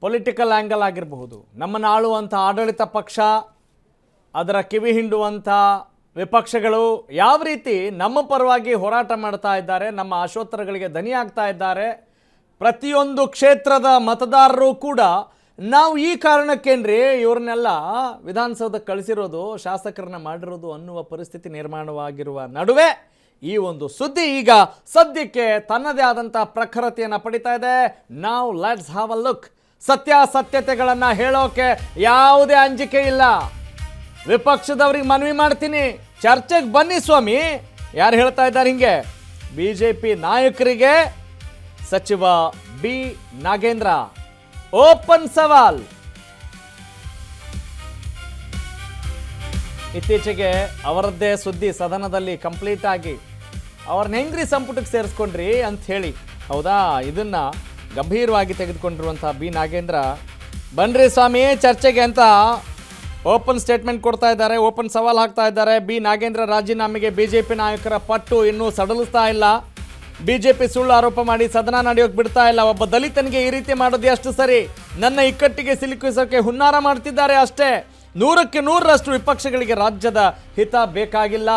Political angle ಆಗಿರಬಹುದು, ನಮ್ಮನ್ನು ಆಳುವಂಥ ಆಡಳಿತ ಪಕ್ಷ, ಅದರ ಕಿವಿ ಹಿಂಡುವಂಥ ವಿಪಕ್ಷಗಳು ಯಾವ ರೀತಿ ನಮ್ಮ ಪರವಾಗಿ ಹೋರಾಟ ಮಾಡ್ತಾ ಇದ್ದಾರೆ, ನಮ್ಮ ಆಶೋತ್ತರಗಳಿಗೆ ದನಿ ಆಗ್ತಾ ಇದ್ದಾರೆ. ಪ್ರತಿಯೊಂದು ಕ್ಷೇತ್ರದ ಮತದಾರರು ಕೂಡ ನಾವು ಈ ಕಾರಣಕ್ಕೇನ್ರಿ ಇವ್ರನ್ನೆಲ್ಲ ವಿಧಾನಸೌಧಕ್ಕೆ ಕಳಿಸಿರೋದು, ಶಾಸಕರನ್ನ ಮಾಡಿರೋದು ಅನ್ನುವ ಪರಿಸ್ಥಿತಿ ನಿರ್ಮಾಣವಾಗಿರುವ ನಡುವೆ ಈ ಒಂದು ಸುದ್ದಿ ಈಗ ಸದ್ಯಕ್ಕೆ ತನ್ನದೇ ಆದಂಥ ಪ್ರಖರತೆಯನ್ನು ಪಡಿತಾ ಇದೆ. ನಾವು ಲೆಟ್ಸ್ ಹ್ಯಾವ್ ಅ ಲುಕ್. ಸತ್ಯಾಸತ್ಯತೆಗಳನ್ನು ಹೇಳೋಕೆ ಯಾವುದೇ ಅಂಜಿಕೆ ಇಲ್ಲ. ವಿಪಕ್ಷದವ್ರಿಗೆ ಮನವಿ ಮಾಡ್ತೀನಿ, ಚರ್ಚೆಗೆ ಬನ್ನಿ ಸ್ವಾಮಿ. ಯಾರು ಹೇಳ್ತಾ ಇದ್ದಾರೆ ಹಿಂಗೆ? ಬಿಜೆಪಿ ನಾಯಕರಿಗೆ ಸಚಿವ ಬಿ ನಾಗೇಂದ್ರ ಓಪನ್ ಸವಾಲ್. ಇತ್ತೀಚೆಗೆ ಅವರದ್ದೇ ಸುದ್ದಿ ಸದನದಲ್ಲಿ ಕಂಪ್ಲೀಟ್ ಆಗಿ ಅವ್ರನ್ನ ಹೆಂಗ್ರಿ ಸಂಪುಟಕ್ಕೆ ಸೇರಿಸ್ಕೊಂಡ್ರಿ ಅಂತ ಹೇಳಿ, ಹೌದಾ, ಇದನ್ನ ಗಂಭೀರವಾಗಿ ತೆಗೆದುಕೊಂಡಿರುವಂಥ ಬಿ ನಾಗೇಂದ್ರ ಬನ್ರಿ ಸ್ವಾಮಿ ಚರ್ಚೆಗೆ ಅಂತ ಓಪನ್ ಸ್ಟೇಟ್ಮೆಂಟ್ ಕೊಡ್ತಾ ಇದ್ದಾರೆ, ಓಪನ್ ಸವಾಲ್ ಹಾಕ್ತಾ ಇದ್ದಾರೆ. ಬಿ ನಾಗೇಂದ್ರ ರಾಜೀನಾಮೆಗೆ ಬಿಜೆಪಿ ನಾಯಕರ ಪಟ್ಟು ಇನ್ನೂ ಸಡಲಿಸ್ತಾ ಇಲ್ಲ. ಬಿಜೆಪಿ ಸುಳ್ಳು ಆರೋಪ ಮಾಡಿ ಸದನ ನಡೆಯೋಕೆ ಬಿಡ್ತಾ ಇಲ್ಲ. ಒಬ್ಬ ದಲಿತನಿಗೆ ಈ ರೀತಿ ಮಾಡೋದು ಎಷ್ಟು ಸರಿ? ನನ್ನ ಇಕ್ಕಟ್ಟಿಗೆ ಸಿಲುಕಿಸೋಕೆ ಹುನ್ನಾರ ಮಾಡ್ತಿದ್ದಾರೆ ಅಷ್ಟೇ. 100ಕ್ಕೆ 100ರಷ್ಟು ವಿಪಕ್ಷಗಳಿಗೆ ರಾಜ್ಯದ ಹಿತ ಬೇಕಾಗಿಲ್ಲ.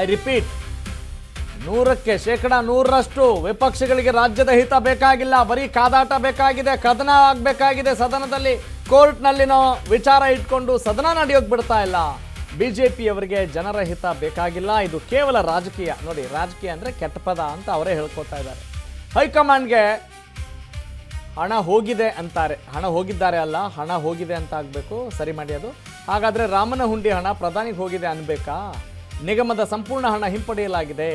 ಐ ರಿಪೀಟ್, 100ಕ್ಕೆ 100% ವಿಪಕ್ಷಗಳಿಗೆ ರಾಜ್ಯದ ಹಿತ ಬೇಕಾಗಿಲ್ಲ. ಬರೀ ಕಾದಾಟ ಬೇಕಾಗಿದೆ, ಕದನ ಆಗಬೇಕಾಗಿದೆ ಸದನದಲ್ಲಿ. ಕೋರ್ಟ್ನಲ್ಲಿನೋ ವಿಚಾರ ಇಟ್ಕೊಂಡು ಸದನ ನಡೆಯೋಕೆ ಬಿಡ್ತಾ ಇಲ್ಲ. ಬಿಜೆಪಿಯವರಿಗೆ ಜನರ ಹಿತ ಬೇಕಾಗಿಲ್ಲ. ಇದು ಕೇವಲ ರಾಜಕೀಯ. ನೋಡಿ, ರಾಜಕೀಯ ಅಂದರೆ ಕೆಟ್ಟ ಪದ ಅಂತ ಅವರೇ ಹೇಳ್ಕೊತಾ ಇದ್ದಾರೆ. ಹೈಕಮಾಂಡ್ಗೆ ಹಣ ಹೋಗಿದೆ ಅಂತಾರೆ. ಹಣ ಹೋಗಿದ್ದಾರೆ ಅಲ್ಲ, ಹಣ ಹೋಗಿದೆ ಅಂತ ಆಗಬೇಕು, ಸರಿ ಮಾಡಿ ಅದು. ಹಾಗಾದರೆ ರಾಮನ ಹುಂಡಿ ಹಣ ಪ್ರಧಾನಿಗೆ ಹೋಗಿದೆ ಅನ್ಬೇಕಾ? ನಿಗಮದ ಸಂಪೂರ್ಣ ಹಣ ಹಿಂಪಡೆಯಲಾಗಿದೆ.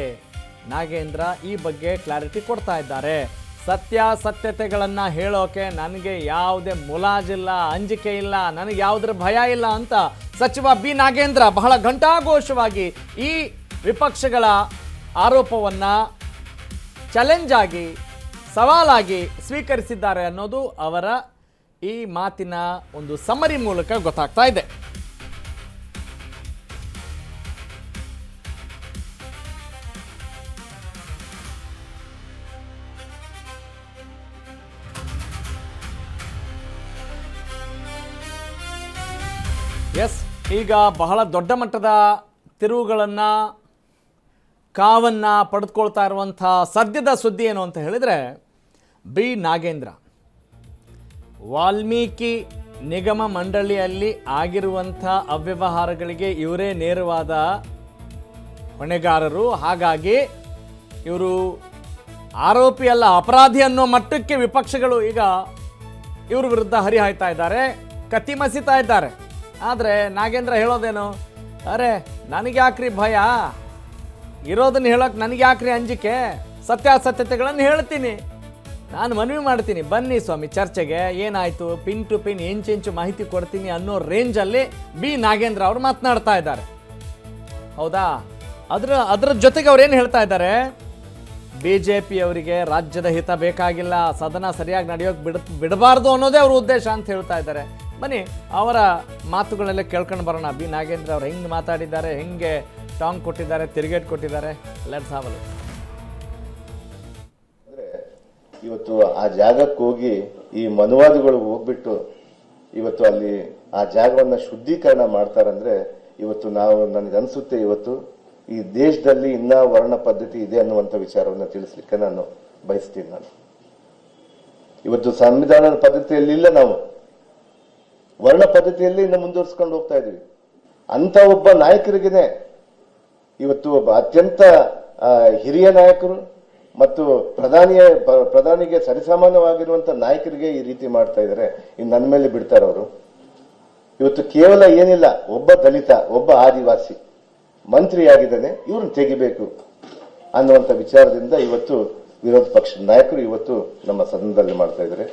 ನಾಗೇಂದ್ರ ಈ ಬಗ್ಗೆ ಕ್ಲಾರಿಟಿ ಕೊಡ್ತಾ ಇದ್ದಾರೆ. ಸತ್ಯಾಸತ್ಯತೆಗಳನ್ನು ಹೇಳೋಕೆ ನನಗೆ ಯಾವುದೇ ಮುಲಾಜಿಲ್ಲ, ಅಂಜಿಕೆ ಇಲ್ಲ, ನನಗೆ ಯಾವುದ್ರ ಭಯ ಇಲ್ಲ ಅಂತ ಸಚಿವ ಬಿ ನಾಗೇಂದ್ರ ಬಹಳ ಘಂಟಾಘೋಷವಾಗಿ ಈ ವಿಪಕ್ಷಗಳ ಆರೋಪವನ್ನು ಚಾಲೆಂಜ್ ಆಗಿ, ಸವಾಲಾಗಿ ಸ್ವೀಕರಿಸಿದ್ದಾರೆ ಅನ್ನೋದು ಅವರ ಈ ಮಾತಿನ ಒಂದು ಸಮ್ಮರಿ ಮೂಲಕ ಗೊತ್ತಾಗ್ತಾ ಇದೆ. ಎಸ್, ಈಗ ಬಹಳ ದೊಡ್ಡ ಮಟ್ಟದ ತಿರುವುಗಳನ್ನು, ಕಾವನ್ನು ಪಡೆದುಕೊಳ್ತಾ ಇರುವಂಥ ಸದ್ಯದ ಸುದ್ದಿ ಏನು ಅಂತ ಹೇಳಿದರೆ, ಬಿ ನಾಗೇಂದ್ರ ವಾಲ್ಮೀಕಿ ನಿಗಮ ಮಂಡಳಿಯಲ್ಲಿ ಆಗಿರುವಂಥ ಅವ್ಯವಹಾರಗಳಿಗೆ ಇವರೇ ನೇರವಾದ ಹೊಣೆಗಾರರು. ಹಾಗಾಗಿ ಇವರು ಆರೋಪಿ ಅಲ್ಲ, ಅಪರಾಧಿ ಅನ್ನೋ ಮಟ್ಟಕ್ಕೆ ವಿಪಕ್ಷಗಳು ಈಗ ಇವ್ರ ವಿರುದ್ಧ ಹರಿಹಾಯ್ತಾ ಇದ್ದಾರೆ, ಕತ್ತಿ ಮಸಿತಾ ಇದ್ದಾರೆ. ಆದರೆ ನಾಗೇಂದ್ರ ಹೇಳೋದೇನು? ಅರೆ ನನಗೆ ಯಾಕ್ರಿ ಭಯ, ಇರೋದನ್ನು ಹೇಳೋಕೆ ನನಗೆ ಯಾಕ್ರಿ ಅಂಜಿಕೆ? ಸತ್ಯಾಸತ್ಯತೆಗಳನ್ನು ಹೇಳ್ತೀನಿ, ನಾನು ಮನವಿ ಮಾಡ್ತೀನಿ, ಬನ್ನಿ ಸ್ವಾಮಿ ಚರ್ಚೆಗೆ. ಏನಾಯಿತು, ಪಿನ್ ಟು ಪಿನ್ ಇಂಚು ಮಾಹಿತಿ ಕೊಡ್ತೀನಿ ಅನ್ನೋ ರೇಂಜಲ್ಲಿ ಬಿ ನಾಗೇಂದ್ರ ಅವರು ಮಾತನಾಡ್ತಾ ಇದ್ದಾರೆ. ಹೌದಾ? ಅದರ ಜೊತೆಗೆ ಅವ್ರು ಏನು ಹೇಳ್ತಾ ಇದ್ದಾರೆ? ಬಿಜೆಪಿಯವರಿಗೆ ರಾಜ್ಯದ ಹಿತ ಬೇಕಾಗಿಲ್ಲ, ಸದನ ಸರಿಯಾಗಿ ನಡೆಯೋಕೆ ಬಿಡಬಾರ್ದು ಅನ್ನೋದೇ ಅವ್ರ ಉದ್ದೇಶ ಅಂತ ಹೇಳ್ತಾ ಇದ್ದಾರೆ. ಬನ್ನಿ ಅವರ ಮಾತುಗಳೆಲ್ಲ ಕೇಳ್ಕೊಂಡು ಬರೋಣ. ಬಿ ನಾಗೇಂದ್ರ ಅವ್ರು ಹೆಂಗೆ ಮಾತಾಡಿದ್ದಾರೆ, ಹೆಂಗೆ ಟಾಂಗ್ ಕೊಟ್ಟಿದ್ದಾರೆ, ತಿರುಗೇಟ್ ಕೊಟ್ಟಿದ್ದಾರೆ. Let's have a look. ಇವತ್ತು ಆ ಜಾಗಕ್ಕೆ ಹೋಗಿ ಈ ಮನುವಾದಿಗಳು ಹೋಗ್ಬಿಟ್ಟು ಇವತ್ತು ಅಲ್ಲಿ ಆ ಜಾಗವನ್ನ ಶುದ್ಧೀಕರಣ ಮಾಡ್ತಾರಂದ್ರೆ, ಇವತ್ತು ನನಗನ್ಸುತ್ತೆ ಇವತ್ತು ಈ ದೇಶದಲ್ಲಿ ಇನ್ನ ವರ್ಣ ಪದ್ಧತಿ ಇದೆ ಅನ್ನುವಂಥ ವಿಚಾರವನ್ನು ತಿಳಿಸ್ಲಿಕ್ಕೆ ನಾನು ಬಯಸ್ತೀನಿ. ನಾನು ಇವತ್ತು ಸಂವಿಧಾನದ ಪದ್ಧತಿಯಲ್ಲಿ ಇಲ್ಲ, ನಾವು ವರ್ಣ ಪದ್ಧತಿಯಲ್ಲಿ ಇನ್ನು ಮುಂದುವರಿಸ್ಕೊಂಡು ಹೋಗ್ತಾ ಇದೀವಿ. ಅಂತ ಒಬ್ಬ ನಾಯಕರಿಗೇನೆ ಇವತ್ತು ಒಬ್ಬ ಅತ್ಯಂತ ಹಿರಿಯ ನಾಯಕರು ಮತ್ತು ಪ್ರಧಾನಿಗೆ ಸರಿಸಮಾನವಾಗಿರುವಂತ ನಾಯಕರಿಗೆ ಈ ರೀತಿ ಮಾಡ್ತಾ ಇದ್ದಾರೆ. ಇನ್ನು ನನ್ನ ಮೇಲೆ ಬಿಡ್ತಾರೆ ಅವರು. ಇವತ್ತು ಕೇವಲ ಏನಿಲ್ಲ, ಒಬ್ಬ ದಲಿತ, ಒಬ್ಬ ಆದಿವಾಸಿ ಮಂತ್ರಿಯಾಗಿದ್ದಾನೆ, ಇವ್ರನ್ನ ತೆಗಿಬೇಕು ಅನ್ನುವಂಥ ವಿಚಾರದಿಂದ ಇವತ್ತು ವಿರೋಧ ಪಕ್ಷದ ನಾಯಕರು ಇವತ್ತು ನಮ್ಮ ಸದನದಲ್ಲಿ ಮಾಡ್ತಾ ಇದ್ದಾರೆ.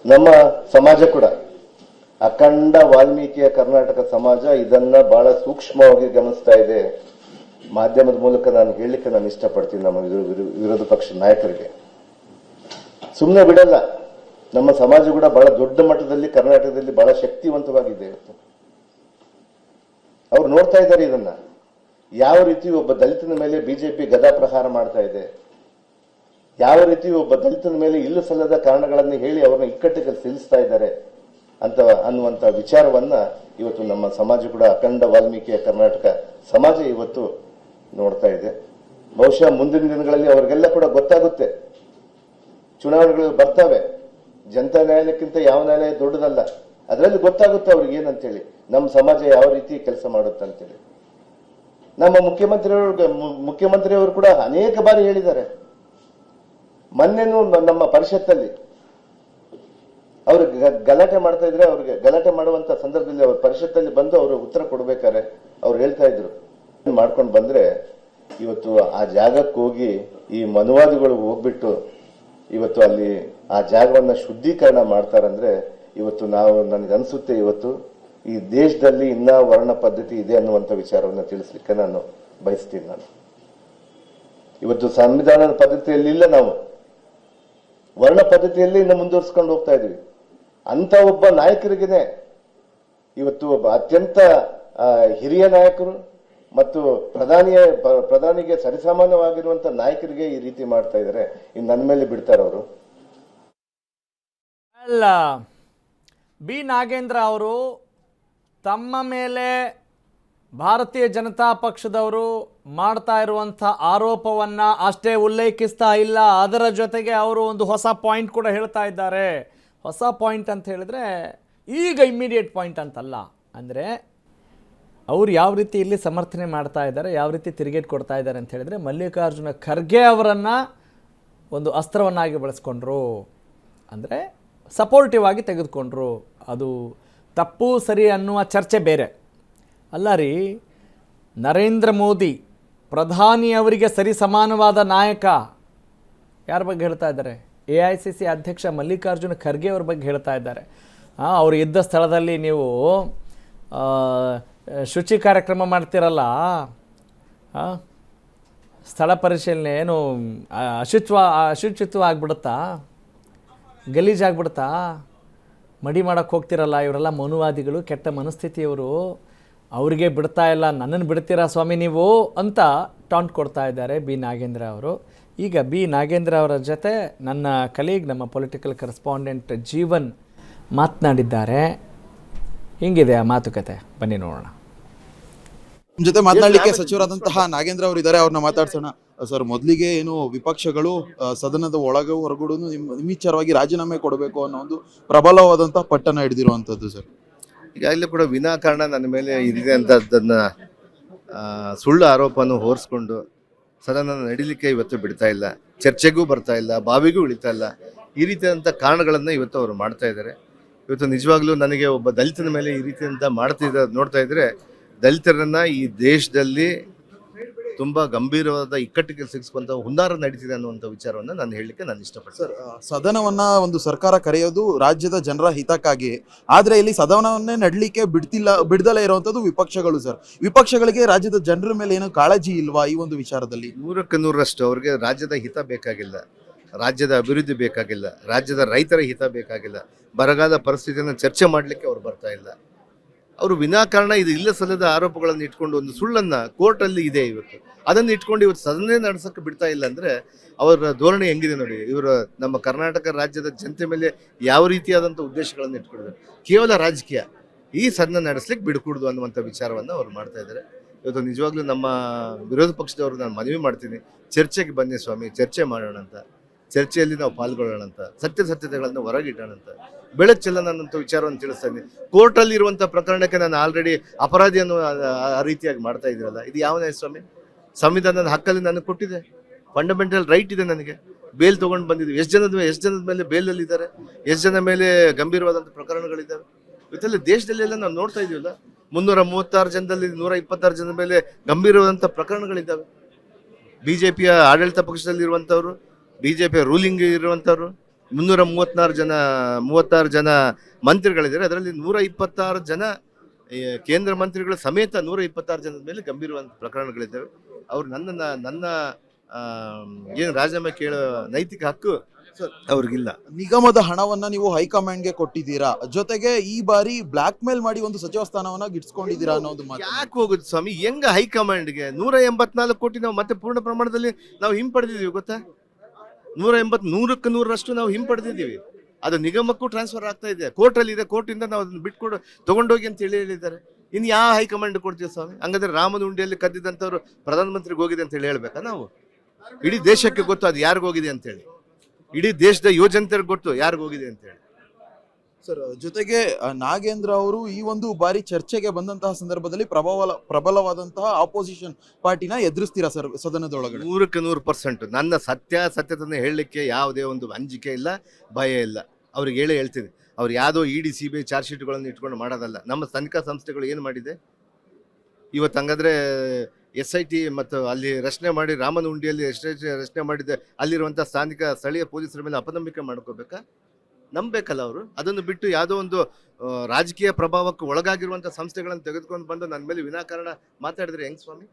ನಮ್ಮ ಸಮಾಜ ಕೂಡ, ಅಖಂಡ ವಾಲ್ಮೀಕಿಯ ಕರ್ನಾಟಕ ಸಮಾಜ ಇದನ್ನ ಬಹಳ ಸೂಕ್ಷ್ಮವಾಗಿ ಗಮನಿಸ್ತಾ ಇದೆ. ಮಾಧ್ಯಮದ ಮೂಲಕ ನಾನು ಹೇಳಲಿಕ್ಕೆ ನಾನು ಇಷ್ಟಪಡ್ತೀನಿ ನಮ್ಮ ವಿರೋಧ ಪಕ್ಷದ ನಾಯಕರಿಗೆ. ಸುಮ್ಮನೆ ಬಿಡಲ್ಲ. ನಮ್ಮ ಸಮಾಜ ಕೂಡ ಬಹಳ ದೊಡ್ಡ ಮಟ್ಟದಲ್ಲಿ ಕರ್ನಾಟಕದಲ್ಲಿ ಬಹಳ ಶಕ್ತಿವಂತವಾಗಿದೆ. ಇವತ್ತು ಅವ್ರು ನೋಡ್ತಾ ಇದ್ದಾರೆ ಇದನ್ನ, ಯಾವ ರೀತಿ ಒಬ್ಬ ದಲಿತನ ಮೇಲೆ ಬಿಜೆಪಿ ಗದಾ ಪ್ರಹಾರ ಮಾಡ್ತಾ ಇದೆ. ಯಾವ ರೀತಿ ಒಬ್ಬ ದಲಿತನ ಮೇಲೆ ಇಲ್ಲ ಸಲ್ಲದ ಕಾರಣಗಳನ್ನು ಹೇಳಿ ಅವ್ರನ್ನ ಇಕ್ಕಟ್ಟಿಗೆ ಸಿಲುಸ್ತಾ ಇದ್ದಾರೆ ಅನ್ನುವಂಥ ವಿಚಾರವನ್ನ ಇವತ್ತು ನಮ್ಮ ಸಮಾಜ ಕೂಡ ಅಖಂಡ ವಾಲ್ಮೀಕಿಯ ಕರ್ನಾಟಕ ಸಮಾಜ ಇವತ್ತು ನೋಡ್ತಾ ಇದೆ. ಬಹುಶಃ ಮುಂದಿನ ದಿನಗಳಲ್ಲಿ ಅವ್ರಿಗೆಲ್ಲ ಕೂಡ ಗೊತ್ತಾಗುತ್ತೆ. ಚುನಾವಣೆಗಳು ಬರ್ತವೆ. ಜನತಾ ನ್ಯಾಯಾಲಯಕ್ಕಿಂತ ಯಾವ ನ್ಯಾಯಾಲಯ ದೊಡ್ಡದಲ್ಲ. ಅದರಲ್ಲಿ ಗೊತ್ತಾಗುತ್ತೆ ಅವ್ರಿಗೆ ಏನಂತೇಳಿ, ನಮ್ಮ ಸಮಾಜ ಯಾವ ರೀತಿ ಕೆಲಸ ಮಾಡುತ್ತೆ ಅಂತೇಳಿ. ನಮ್ಮ ಮುಖ್ಯಮಂತ್ರಿಯವರು ಕೂಡ ಅನೇಕ ಬಾರಿ ಹೇಳಿದ್ದಾರೆ. ಮೊನ್ನೆನೂ ನಮ್ಮ ಪರಿಷತ್ತಲ್ಲಿ ಅವ್ರಿಗೆ ಗಲಾಟೆ ಮಾಡ್ತಾ ಇದ್ರೆ, ಅವ್ರಿಗೆ ಗಲಾಟೆ ಮಾಡುವಂತ ಸಂದರ್ಭದಲ್ಲಿ ಅವ್ರ ಪರಿಷತ್ತಲ್ಲಿ ಬಂದು ಅವರು ಉತ್ತರ ಕೊಡ್ಬೇಕಾರೆ ಅವ್ರು ಹೇಳ್ತಾ ಇದ್ರು, ಮಾಡ್ಕೊಂಡು ಬಂದ್ರೆ ಇವತ್ತು ಆ ಜಾಗಕ್ಕೆ ಹೋಗಿ ಈ ಮನುವಾದಿಗಳು ಹೋಗ್ಬಿಟ್ಟು ಇವತ್ತು ಅಲ್ಲಿ ಆ ಜಾಗವನ್ನ ಶುದ್ಧೀಕರಣ ಮಾಡ್ತಾರಂದ್ರೆ ಇವತ್ತು ನನಗನ್ಸುತ್ತೆ ಇವತ್ತು ಈ ದೇಶದಲ್ಲಿ ಇನ್ನ ವರ್ಣ ಪದ್ಧತಿ ಇದೆ ಅನ್ನುವಂಥ ವಿಚಾರವನ್ನು ತಿಳಿಸ್ಲಿಕ್ಕೆ ನಾನು ಬಯಸ್ತೀನಿ. ಇವತ್ತು ಸಂವಿಧಾನದ ಪದ್ಧತಿಯಲ್ಲಿ ಇಲ್ಲ, ನಾವು ವರ್ಣ ಪದ್ಧತಿಯಲ್ಲಿ ಇನ್ನು ಮುಂದುವರಿಸ್ಕೊಂಡು ಹೋಗ್ತಾ ಇದೀವಿ. ಅಂತ ಒಬ್ಬ ನಾಯಕರಿಗೇನೆ ಇವತ್ತು ಒಬ್ಬ ಅತ್ಯಂತ ಹಿರಿಯ ನಾಯಕರು ಮತ್ತು ಪ್ರಧಾನಿಗೆ ಸರಿಸಮಾನವಾಗಿರುವಂತ ನಾಯಕರಿಗೆ ಈ ರೀತಿ ಮಾಡ್ತಾ ಇದ್ದಾರೆ. ಇನ್ನು ನನ್ನ ಮೇಲೆ ಬಿಡ್ತಾರವರು. ಅಲ್ಲ, ಬಿ ನಾಗೇಂದ್ರ ಅವರು ತಮ್ಮ ಮೇಲೆ ಭಾರತೀಯ ಜನತಾ ಪಕ್ಷದವರು ಮಾಡ್ತಾ ಇರುವಂಥ ಆರೋಪವನ್ನು ಅಷ್ಟೇ ಉಲ್ಲೇಖಿಸ್ತಾ ಇಲ್ಲ, ಅದರ ಜೊತೆಗೆ ಅವರು ಒಂದು ಹೊಸ ಪಾಯಿಂಟ್ ಕೂಡ ಹೇಳ್ತಾ ಇದ್ದಾರೆ. ಹೊಸ ಪಾಯಿಂಟ್ ಅಂತ ಹೇಳಿದ್ರೆ ಈಗ ಇಮ್ಮಿಡಿಯೇಟ್ ಪಾಯಿಂಟ್ ಅಂತಲ್ಲ, ಅಂದರೆ ಅವ್ರು ಯಾವ ರೀತಿ ಇಲ್ಲಿ ಸಮರ್ಥನೆ ಮಾಡ್ತಾ ಇದ್ದಾರೆ, ಯಾವ ರೀತಿ ತಿರುಗೇಟ್ ಕೊಡ್ತಾ ಇದ್ದಾರೆ ಅಂತ ಹೇಳಿದ್ರೆ, ಮಲ್ಲಿಕಾರ್ಜುನ ಖರ್ಗೆ ಅವರನ್ನು ಒಂದು ಅಸ್ತ್ರವನ್ನಾಗಿ ಬಳಸ್ಕೊಂಡ್ರು, ಅಂದರೆ ಸಪೋರ್ಟಿವ್ ಆಗಿ ತೆಗೆದುಕೊಂಡ್ರು. ಅದು ತಪ್ಪು ಸರಿ ಅನ್ನುವ ಚರ್ಚೆ ಬೇರೆ ಅಲ್ಲ ರೀ. ನರೇಂದ್ರ ಮೋದಿ ಪ್ರಧಾನಿಯವರಿಗೆ ಸರಿ ಸಮಾನವಾದ ನಾಯಕ ಯಾರ ಬಗ್ಗೆ ಹೇಳ್ತಾ ಇದ್ದಾರೆ? AICC ಅಧ್ಯಕ್ಷ ಮಲ್ಲಿಕಾರ್ಜುನ ಖರ್ಗೆ ಅವ್ರ ಬಗ್ಗೆ ಹೇಳ್ತಾ ಇದ್ದಾರೆ. ಅವರು ಇದ್ದ ಸ್ಥಳದಲ್ಲಿ ನೀವು ಶುಚಿ ಕಾರ್ಯಕ್ರಮ ಮಾಡ್ತಿರಲ್ಲ, ಸ್ಥಳ ಪರಿಶೀಲನೆ ಏನು ಅಶುಚಿತ್ವ ಆಗ್ಬಿಡುತ್ತಾ, ಗಲೀಜಾಗ್ಬಿಡುತ್ತಾ, ಮಡಿ ಮಾಡೋಕ್ಕೆ ಹೋಗ್ತಿರಲ್ಲ, ಇವರೆಲ್ಲ ಮನುವಾದಿಗಳು, ಕೆಟ್ಟ ಮನಸ್ಥಿತಿಯವರು, ಅವ್ರಿಗೆ ಬಿಡ್ತಾ ಇಲ್ಲ, ನನ್ನನ್ನು ಬಿಡ್ತೀರಾ ಸ್ವಾಮಿ ನೀವು ಅಂತ ಟಾಂಟ್ ಕೊಡ್ತಾ ಇದ್ದಾರೆ ಬಿ ನಾಗೇಂದ್ರ ಅವರು. ಈಗ ಬಿ ನಾಗೇಂದ್ರ ಅವರ ಜೊತೆ ನನ್ನ ಕಲೀಗ್, ನಮ್ಮ ಪೊಲಿಟಿಕಲ್ ಕರೆಸ್ಪಾಂಡೆಂಟ್ ಜೀವನ್ ಮಾತನಾಡಿದ್ದಾರೆ. ಹಿಂಗಿದೆ ಆ ಮಾತುಕತೆ, ಬನ್ನಿ ನೋಡೋಣ. ನಮ್ಮ ಜೊತೆ ಮಾತನಾಡಲಿಕ್ಕೆ ಸಚಿವರಾದಂತಹ ನಾಗೇಂದ್ರ ಅವರು ಇದ್ದಾರೆ, ಅವ್ರನ್ನ ಮಾತಾಡ್ಸೋಣ. ಸರ್, ಮೊದಲಿಗೆ ಏನು ವಿಪಕ್ಷಗಳು ಸದನದ ಒಳಗೆ ಹೊರಗಡೆ ನಿಮಿಚ್ಚರವಾಗಿ ರಾಜೀನಾಮೆ ಕೊಡಬೇಕು ಅನ್ನೋ ಒಂದು ಪ್ರಬಲವಾದಂತಹ ಪಟ್ಟಣ ಹಿಡಿದಿರುವಂತದ್ದು ಸರ್. ಈಗಾಗಲೇ ಕೂಡ ವಿನಾಕಾರಣ ನನ್ನ ಮೇಲೆ ಇದೆ ಅಂತದನ್ನ ಸುಳ್ಳು ಆರೋಪವನ್ನು ಹೊರಿಸ್ಕೊಂಡು ಸದನ ನಡೀಲಿಕ್ಕೆ ಇವತ್ತು ಬಿಡ್ತಾ ಇಲ್ಲ, ಚರ್ಚೆಗೂ ಬರ್ತಾ ಇಲ್ಲ, ಬಾವಿಗೂ ಇಳಿತಾ ಇಲ್ಲ. ಈ ರೀತಿಯಾದಂಥ ಕಾರಣಗಳನ್ನು ಇವತ್ತು ಅವರು ಮಾಡ್ತಾ ಇದ್ದಾರೆ. ಇವತ್ತು ನಿಜವಾಗ್ಲೂ ನನಗೆ ಒಬ್ಬ ದಲಿತನ ಮೇಲೆ ಈ ರೀತಿಯಂತ ನೋಡ್ತಾ ಇದ್ರೆ, ದಲಿತರನ್ನ ಈ ದೇಶದಲ್ಲಿ ತುಂಬಾ ಗಂಭೀರವಾದ ಇಕ್ಕಟ್ಟಿಗೆ ಸಿಗಿಸುವಂತ ಹುನ್ನಾರ ನಡೀತಿದೆ ಅನ್ನುವಂಥ ವಿಚಾರವನ್ನು ನಾನು ಹೇಳಲಿಕ್ಕೆ ನಾನು ಇಷ್ಟಪಡ್ತೀನಿ. ಸರ್, ಸದನವನ್ನ ಒಂದು ಸರ್ಕಾರ ಕರೆಯೋದು ರಾಜ್ಯದ ಜನರ ಹಿತಕ್ಕಾಗಿ, ಆದ್ರೆ ಇಲ್ಲಿ ಸದನವನ್ನೇ ನಡಲಿಕ್ಕೆ ಬಿಡ್ದಲೇ ಇರುವಂತದ್ದು ವಿಪಕ್ಷಗಳು. ಸರ್, ವಿಪಕ್ಷಗಳಿಗೆ ರಾಜ್ಯದ ಜನರ ಮೇಲೆ ಏನು ಕಾಳಜಿ ಇಲ್ವಾ ಈ ಒಂದು ವಿಚಾರದಲ್ಲಿ? 100% ಅವ್ರಿಗೆ ರಾಜ್ಯದ ಹಿತ ಬೇಕಾಗಿಲ್ಲ, ರಾಜ್ಯದ ಅಭಿವೃದ್ಧಿ ಬೇಕಾಗಿಲ್ಲ, ರಾಜ್ಯದ ರೈತರ ಹಿತ ಬೇಕಾಗಿಲ್ಲ, ಬರಗಾಲ ಪರಿಸ್ಥಿತಿಯನ್ನು ಚರ್ಚೆ ಮಾಡಲಿಕ್ಕೆ ಅವ್ರು ಬರ್ತಾ ಇಲ್ಲ. ಅವರು ವಿನಾಕಾರಣ ಇದು ಇಲ್ಲ ಸಲ್ಲದ ಆರೋಪಗಳನ್ನು ಇಟ್ಕೊಂಡು ಒಂದು ಸುಳ್ಳನ್ನ ಕೋರ್ಟಲ್ಲಿ ಇದೆ ಇವತ್ತು, ಅದನ್ನು ಇಟ್ಕೊಂಡು ಇವತ್ತು ಸದನ ನಡೆಸಕ್ಕೆ ಬಿಡ್ತಾ ಇಲ್ಲ ಅಂದ್ರೆ ಅವರ ಧೋರಣೆ ಹೆಂಗಿದೆ ನೋಡಿ. ಇವರು ನಮ್ಮ ಕರ್ನಾಟಕ ರಾಜ್ಯದ ಜನತೆ ಮೇಲೆ ಯಾವ ರೀತಿಯಾದಂಥ ಉದ್ದೇಶಗಳನ್ನು ಇಟ್ಕೊಂಡಿದ್ದಾರೆ, ಕೇವಲ ರಾಜಕೀಯ, ಈ ಸದನ ನಡೆಸ್ಲಿಕ್ಕೆ ಬಿಡ್ಕೂಡ್ದು ಅನ್ನುವಂಥ ವಿಚಾರವನ್ನು ಅವ್ರು ಮಾಡ್ತಾ ಇದ್ದಾರೆ. ಇವತ್ತು ನಿಜವಾಗ್ಲೂ ನಮ್ಮ ವಿರೋಧ ಪಕ್ಷದವರು ನಾನು ಮನವಿ ಮಾಡ್ತೀನಿ, ಚರ್ಚೆಗೆ ಬನ್ನಿ ಸ್ವಾಮಿ, ಚರ್ಚೆ ಮಾಡೋಣ ಅಂತ, ಚರ್ಚೆಯಲ್ಲಿ ನಾವು ಪಾಲ್ಗೊಳ್ಳೋಣ ಅಂತ, ಸತ್ಯತೆಗಳನ್ನು ಹೊರಗಿಡೋಣ ಅಂತ, ಬೆಳಕು ಚೆಲ್ಲೋಣ ಅನ್ನೋ ವಿಚಾರವನ್ನು ತಿಳಿಸ್ತಾ ಇದ್ದೀನಿ. ಕೋರ್ಟಲ್ಲಿ ಇರುವಂಥ ಪ್ರಕರಣಕ್ಕೆ ನಾನು ಆಲ್ರೆಡಿ ಅಪರಾಧಿಯನ್ನು ಆ ರೀತಿಯಾಗಿ ಮಾಡ್ತಾ ಇದ್ದೀರಲ್ಲ, ಇದು ಯಾವ ನ್ಯಾಯ ಸ್ವಾಮಿ? ಸಂವಿಧಾನದ ಹಕ್ಕಲ್ಲಿ ನನಗೆ ಕೊಟ್ಟಿದೆ, ಫಂಡಮೆಂಟಲ್ ರೈಟ್ ಇದೆ ನನಗೆ. ಬೇಲ್ ತೊಗೊಂಡು ಬಂದಿದ್ದೀವಿ. ಎಷ್ಟು ಜನದ ಮೇಲೆ ಬೇಲಲ್ಲಿ ಇದ್ದಾರೆ, ಎಷ್ಟು ಜನ ಮೇಲೆ ಗಂಭೀರವಾದಂಥ ಪ್ರಕರಣಗಳಿದ್ದಾವೆ ಇವತ್ತೆಲ್ಲ ದೇಶದಲ್ಲೆಲ್ಲ ನಾವು ನೋಡ್ತಾ ಇದೀವಲ್ಲ. 336 ಜನದಲ್ಲಿ 126 ಜನದ ಮೇಲೆ ಗಂಭೀರವಾದಂಥ ಪ್ರಕರಣಗಳಿದ್ದಾವೆ. BJPಯ ಆಡಳಿತ ಪಕ್ಷದಲ್ಲಿ ಇರುವಂಥವ್ರು, BJPಯ ರೂಲಿಂಗ್ ಇರುವಂಥವ್ರು 336 ಜನ ಮಂತ್ರಿಗಳಿದ್ದಾರೆ. ಅದರಲ್ಲಿ 126 ಜನ ಕೇಂದ್ರ ಮಂತ್ರಿಗಳ ಸಮೇತ 126 ಜನದ ಮೇಲೆ ಗಂಭೀರವಾದ ಪ್ರಕರಣಗಳಿದ್ದಾವೆ. ಅವ್ರು ನನ್ನ ಏನು ರಾಜೀನಾಮೆ ಕೇಳೋ ನೈತಿಕ ಹಕ್ಕು ಅವ್ರಿಗಿಲ್ಲ. ನಿಗಮದ ಹಣವನ್ನ ನೀವು ಹೈಕಮಾಂಡ್ಗೆ ಕೊಟ್ಟಿದ್ದೀರಾ, ಜೊತೆಗೆ ಈ ಬಾರಿ ಬ್ಲಾಕ್ ಮೇಲ್ ಮಾಡಿ ಒಂದು ಸಚಿವ ಸ್ಥಾನವನ್ನ ಗಿಟ್ಸ್ಕೊಂಡಿದ್ದೀರಾ ಅನ್ನೋದು ಮಾತು. ಯಾಕೆ ಹೋಗುದು ಸ್ವಾಮಿ? ಹೆಂಗ ಹೈಕಮಾಂಡ್ಗೆ 184 ಕೋಟಿ ನಾವು ಮತ್ತೆ ಪೂರ್ಣ ಪ್ರಮಾಣದಲ್ಲಿ ನಾವು ಹಿಂಪಡೆದಿದ್ದೀವಿ ಗೊತ್ತಾ? ನೂರಕ್ಕೆ 100ರಷ್ಟು ನಾವು ಹಿಂಪಡೆದಿದ್ದೀವಿ. ಅದು ನಿಗಮಕ್ಕೂ ಟ್ರಾನ್ಸ್ಫರ್ ಆಗ್ತಾ ಇದೆ, ಕೋರ್ಟಲ್ಲಿ ಇದೆ, ಕೋರ್ಟಿಂದ ನಾವು ಅದನ್ನು ಬಿಟ್ಕೊಡು ತಗೊಂಡೋಗಿ ಅಂತ ಹೇಳಿದ್ದಾರೆ. ಇನ್ನು ಯಾವ ಹೈಕಮಾಂಡ್ ಕೊಡ್ತೀವಿ ಸ್ವಾಮಿ? ಹಂಗಾದ್ರೆ ರಾಮನ ಉಂಡಿಯಲ್ಲಿ ಕದ್ದಿದ್ದಂಥವ್ರು ಪ್ರಧಾನಮಂತ್ರಿಗೆ ಹೋಗಿದೆ ಅಂತ ಹೇಳಿ ಹೇಳ್ಬೇಕಾ ನಾವು? ಇಡೀ ದೇಶಕ್ಕೆ ಗೊತ್ತು ಅದು ಯಾರಿಗೋಗಿದೆ ಹೋಗಿದೆ ಅಂತೇಳಿ, ಇಡೀ ದೇಶದ ಯುವಜನತೆಗೆ ಗೊತ್ತು ಯಾರಿಗೋಗಿದೆ ಹೋಗಿದೆ ಅಂತೇಳಿ. ಸರ್, ಜೊತೆಗೆ ನಾಗೇಂದ್ರ ಅವರು ಈ ಒಂದು ಬಾರಿ ಚರ್ಚೆಗೆ ಬಂದಂತಹ ಸಂದರ್ಭದಲ್ಲಿ ಪ್ರಬಲವಾದಂತಹ ಆಪೋಸಿಷನ್ ಪಾರ್ಟಿನ ಎದುರಿಸ್ತೀರಾ ಸರ್ ಸದನದೊಳಗಡೆ? 100% ನನ್ನ ಸತ್ಯತೆಯನ್ನು ಹೇಳಲಿಕ್ಕೆ ಯಾವುದೇ ಒಂದು ಅಂಜಿಕೆ ಇಲ್ಲ, ಭಯ ಇಲ್ಲ. ಅವ್ರಿಗೆ ಹೇಳ್ತೀನಿ, ಅವ್ರು ಯಾವುದೋ ಇಡಿ CBI ಚಾರ್ಜ್ ಶೀಟ್ಗಳನ್ನು ಇಟ್ಕೊಂಡು ಮಾಡೋದಲ್ಲ. ನಮ್ಮ ತನಿಖಾ ಸಂಸ್ಥೆಗಳು ಏನು ಮಾಡಿದೆ ಇವತ್ತು? ಹಂಗಾದ್ರೆ SIT ಮತ್ತು ಅಲ್ಲಿ ರಚನೆ ಮಾಡಿ ರಾಮನ ಉಂಡಿಯಲ್ಲಿ ರಚನೆ ಮಾಡಿದೆ, ಅಲ್ಲಿರುವಂಥ ಸ್ಥಳೀಯ ಪೊಲೀಸರ ಮೇಲೆ ಅಪನಂಬಿಕೆ ಮಾಡ್ಕೋಬೇಕಾ? ನಂಬೇಕಲ್ಲ ಅವರು. ಅದನ್ನು ಬಿಟ್ಟು ಯಾವುದೋ ಒಂದು ರಾಜಕೀಯ ಪ್ರಭಾವಕ್ಕೆ ಒಳಗಾಗಿರುವಂಥ ಸಂಸ್ಥೆಗಳನ್ನು ತೆಗೆದುಕೊಂಡು ಬಂದು ನನ್ನ ಮೇಲೆ ವಿನಾಕಾರಣ ಮಾತಾಡಿದ್ರೆ ಹೆಂಗ್ ಸ್ವಾಮಿ?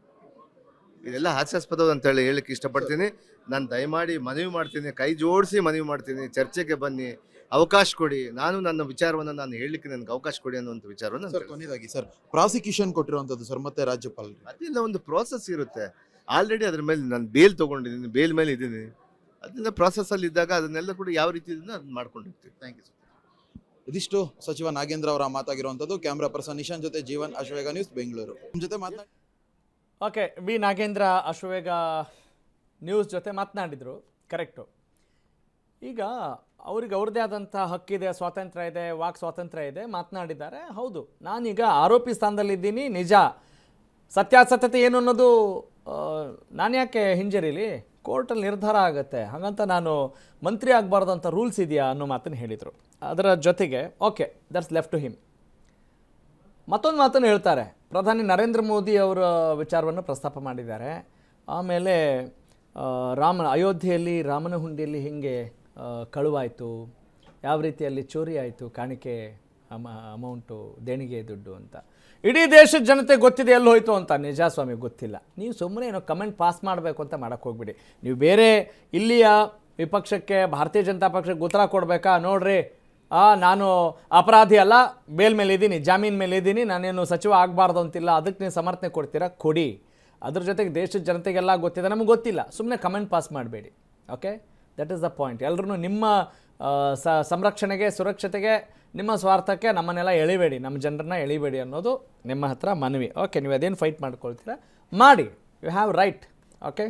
ಇದೆಲ್ಲ ಹಾಸ್ಯಾಸ್ಪದ ಅಂತ ಹೇಳಲಿಕ್ಕೆ ಇಷ್ಟಪಡ್ತೀನಿ. ನಾನು ದಯಮಾಡಿ ಮನವಿ ಮಾಡ್ತೀನಿ, ಕೈ ಜೋಡಿಸಿ ಮನವಿ ಮಾಡ್ತೀನಿ, ಚರ್ಚೆಗೆ ಬನ್ನಿ, ಅವಕಾಶ ಕೊಡಿ. ನಾನು ನನ್ನ ವಿಚಾರವನ್ನು ನಾನು ಹೇಳಲಿಕ್ಕೆ ನನಗೆ ಅವಕಾಶ ಕೊಡಿ ಅನ್ನುವಂಥ ವಿಚಾರವನ್ನು. ಸರ್, ಕೊನೆಯದಾಗಿ ಸರ್, ಪ್ರಾಸಿಕ್ಯೂಷನ್ ಕೊಟ್ಟಿರುವಂಥದ್ದು ಸರ್ ಮತ್ತೆ ರಾಜ್ಯಪಾಲರು, ಅದೆಲ್ಲ ಒಂದು ಪ್ರೋಸೆಸ್ ಇರುತ್ತೆ. ಆಲ್ರೆಡಿ ಅದ್ರ ಮೇಲೆ ನಾನು ಬೇಲ್ ತೊಗೊಂಡಿದ್ದೀನಿ, ಬೇಲ್ ಮೇಲೆ ಇದ್ದೀನಿ. ಅದನ್ನ ಪ್ರಾಸೆಸ್ಸಲ್ಲಿ ಇದ್ದಾಗ ಅದನ್ನೆಲ್ಲ ಕೂಡ ಯಾವ ರೀತಿ ಅದನ್ನ ಮಾಡ್ಕೊಂಡಿರ್ತೀವಿ. Thank you sir. ಇದಿಷ್ಟು ಸಚಿವ ನಾಗೇಂದ್ರ ಅವರ ಮಾತಾಗಿರುವಂಥದ್ದು. ಕ್ಯಾಮ್ರಾ ಪರ್ಸನ್ ನಿಶಾಂತ್ ಜೊತೆ ಜೀವನ್, ಅಶ್ವವೇಗ ನ್ಯೂಸ್, ಬೆಂಗಳೂರು. ನಮ್ಮ ಜೊತೆ ಮಾತನಾಡಿ okay, B Nagendra Ashwavega news ಜೊತೆ ಮಾತನಾಡಿದರು. ಕರೆಕ್ಟು. ಈಗ ಅವ್ರಿಗೆ ಅವ್ರದ್ದೇ ಆದಂಥ ಹಕ್ಕಿದೆ, ಸ್ವಾತಂತ್ರ್ಯ ಇದೆ, ವಾಕ್ ಸ್ವಾತಂತ್ರ್ಯ ಇದೆ, ಮಾತನಾಡಿದ್ದಾರೆ. ಹೌದು, ನಾನೀಗ ಆರೋಪಿ ಸ್ಥಾನದಲ್ಲಿದ್ದೀನಿ, ನಿಜ. ಸತ್ಯಾಸತ್ಯತೆ ಏನು ಅನ್ನೋದು ನಾನು ಯಾಕೆ ಹಿಂಜರಿಲಿ? ಕೋರ್ಟಲ್ಲಿ ನಿರ್ಧಾರ ಆಗುತ್ತೆ. ಹಾಗಂತ ನಾನು ಮಂತ್ರಿ ಆಗಬಾರ್ದು ಅಂತ ರೂಲ್ಸ್ ಇದೆಯಾ ಅನ್ನೋ ಮಾತನ್ನು ಹೇಳಿದರು. ಅದರ ಜೊತೆಗೆ okay, that's left to him. ಮತ್ತೊಂದು ಮಾತನ್ನು ಹೇಳ್ತಾರೆ. ಪ್ರಧಾನಿ ನರೇಂದ್ರ ಮೋದಿ ಅವರ ವಿಚಾರವನ್ನು ಪ್ರಸ್ತಾಪ ಮಾಡಿದ್ದಾರೆ. ಆಮೇಲೆ ಅಯೋಧ್ಯೆಯಲ್ಲಿ ರಾಮನ ಹುಂಡಿಯಲ್ಲಿ ಹಿಂಗೆ ಕಳುವಾಯಿತು, ಯಾವ ರೀತಿಯಲ್ಲಿ ಚೋರಿ ಆಯಿತು, ಕಾಣಿಕೆ ಅಮೌಂಟು, ದೇಣಿಗೆ ದುಡ್ಡು ಅಂತ. ಇಡೀ ದೇಶದ ಜನತೆ ಗೊತ್ತಿದೆ ಎಲ್ಲಿ ಹೋಯಿತು ಅಂತ. ನಿಜ ಸ್ವಾಮಿ, ಗೊತ್ತಿಲ್ಲ. ನೀವು ಸುಮ್ಮನೆ ಏನೋ ಕಮೆಂಟ್ ಪಾಸ್ ಮಾಡಬೇಕು ಅಂತ ಮಾಡೋಕ್ಕೆ ಹೋಗ್ಬಿಡಿ. ನೀವು ಬೇರೆ ಇಲ್ಲಿಯ ವಿಪಕ್ಷಕ್ಕೆ, ಭಾರತೀಯ ಜನತಾ ಪಕ್ಷಕ್ಕೆ ಉತ್ತರ ಕೊಡಬೇಕಾ? ನೋಡ್ರಿ, ನಾನು ಅಪರಾಧಿ ಅಲ್ಲ, ಬೇಲ್ ಮೇಲೆ ಇದ್ದೀನಿ, ಜಾಮೀನು ಮೇಲೆ ಇದ್ದೀನಿ, ನಾನೇನು ಸಚಿವ ಆಗಬಾರ್ದು ಅಂತಿಲ್ಲ, ಅದಕ್ಕೆ ನೀವು ಸಮರ್ಥನೆ ಕೊಡ್ತೀರಾ? ಕೊಡಿ. ಅದ್ರ ಜೊತೆಗೆ ದೇಶದ ಜನತೆಗೆಲ್ಲ ಗೊತ್ತಿದೆ, ನಮಗೆ ಗೊತ್ತಿಲ್ಲ. ಸುಮ್ಮನೆ ಕಮೆಂಟ್ ಪಾಸ್ ಮಾಡಬೇಡಿ. Okay, that is the point. ಎಲ್ಲರೂ ನಿಮ್ಮ ಸಂರಕ್ಷಣೆಗೆ, ಸುರಕ್ಷತೆಗೆ, ನಿಮ್ಮ ಸ್ವಾರ್ಥಕ್ಕೆ ನಮ್ಮನ್ನೆಲ್ಲ ಎಳಿಬೇಡಿ, ನಮ್ಮ ಜನರನ್ನ ಎಳಿಬೇಡಿ ಅನ್ನೋದು ನಿಮ್ಮ ಹತ್ರ ಮನವಿ. ಓಕೆ, ನೀವು ಅದೇನು ಫೈಟ್ ಮಾಡ್ಕೊಳ್ತೀರಾ ಮಾಡಿ, ಯು ಹ್ಯಾವ್ ರೈಟ್. ಓಕೆ.